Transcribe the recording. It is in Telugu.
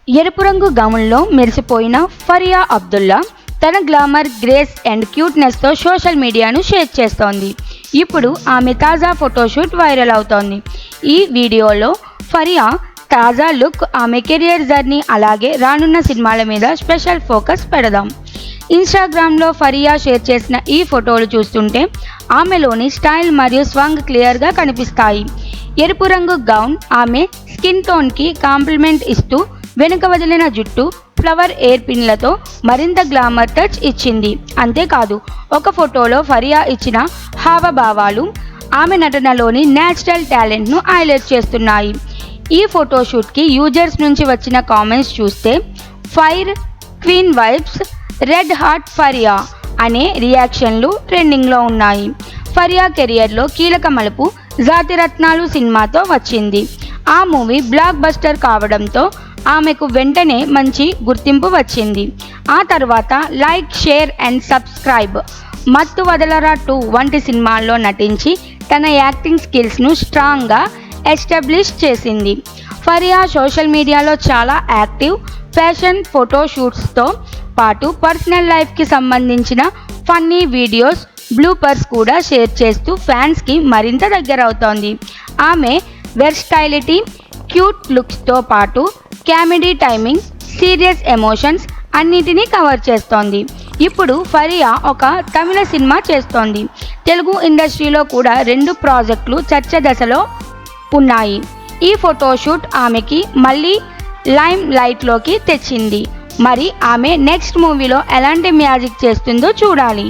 ఎరుపు రంగు గౌన్లో మెరిసిపోయిన ఫరియా అబ్దుల్లా తన గ్లామర్, గ్రేస్ అండ్ క్యూట్నెస్తో సోషల్ మీడియాను షేర్ చేస్తోంది. ఇప్పుడు ఆమె తాజా ఫోటోషూట్ వైరల్ అవుతోంది. ఈ వీడియోలో ఫరియా తాజా లుక్, ఆమె కెరియర్ జర్నీ, అలాగే రానున్న సినిమాల మీద స్పెషల్ ఫోకస్ పెడదాం. ఇన్స్టాగ్రామ్లో ఫరియా షేర్ చేసిన ఈ ఫోటోలు చూస్తుంటే ఆమెలోని స్టైల్ మరియు స్వంగ్ క్లియర్గా కనిపిస్తాయి. ఎరుపు రంగు గౌన్ ఆమె స్కిన్ టోన్కి కాంప్లిమెంట్ ఇస్తూ వెనుక వదిలిన జుట్టు, ఫ్లవర్ ఎయిర్ పిన్లతో మరింత గ్లామర్ టచ్ ఇచ్చింది. అంతేకాదు, ఒక ఫోటోలో ఫరియా ఇచ్చిన హావభావాలు ఆమె నటనలోని న్యాచురల్ టాలెంట్ను హైలైట్ చేస్తున్నాయి. ఈ ఫోటోషూట్కి యూజర్స్ నుంచి వచ్చిన కామెంట్స్ చూస్తే fire queen vibes, red heart Faria అనే రియాక్షన్లు ట్రెండింగ్లో ఉన్నాయి. ఫరియా కెరియర్లో కీలక మలుపు జాతిరత్నాలు సినిమాతో వచ్చింది. ఆ మూవీ బ్లాక్ బస్టర్ కావడంతో ఆమెకు వెంటనే మంచి గుర్తింపు వచ్చింది. ఆ తర్వాత లైక్, షేర్ అండ్ సబ్స్క్రైబ్, మత్తు వదలరా 2 వంటి సినిమాల్లో నటించి తన యాక్టింగ్ స్కిల్స్ను స్ట్రాంగ్గా ఎస్టాబ్లిష్ చేసింది. ఫరియా సోషల్ మీడియాలో చాలా యాక్టివ్. ఫ్యాషన్ ఫోటోషూట్స్తో పాటు పర్సనల్ లైఫ్కి సంబంధించిన ఫన్నీ వీడియోస్, బ్లూపర్స్ కూడా షేర్ చేస్తూ ఫ్యాన్స్కి మరింత దగ్గరవుతోంది. ఆమె వెర్స్టైలిటీ, క్యూట్ లుక్స్తో పాటు కామెడీ టైమింగ్, సీరియస్ ఎమోషన్స్ అన్నిటినీ కవర్ చేస్తోంది. ఇప్పుడు ఫరియా ఒక తమిళ సినిమా చేస్తోంది. తెలుగు ఇండస్ట్రీలో కూడా 2 ప్రాజెక్టులు చర్చ దశలో ఉన్నాయి. ఈ ఫోటోషూట్ ఆమెకి మళ్ళీ లైమ్ లైట్లోకి తెచ్చింది. మరి ఆమె నెక్స్ట్ మూవీలో ఎలాంటి మ్యాజిక్ చేస్తుందో చూడాలి.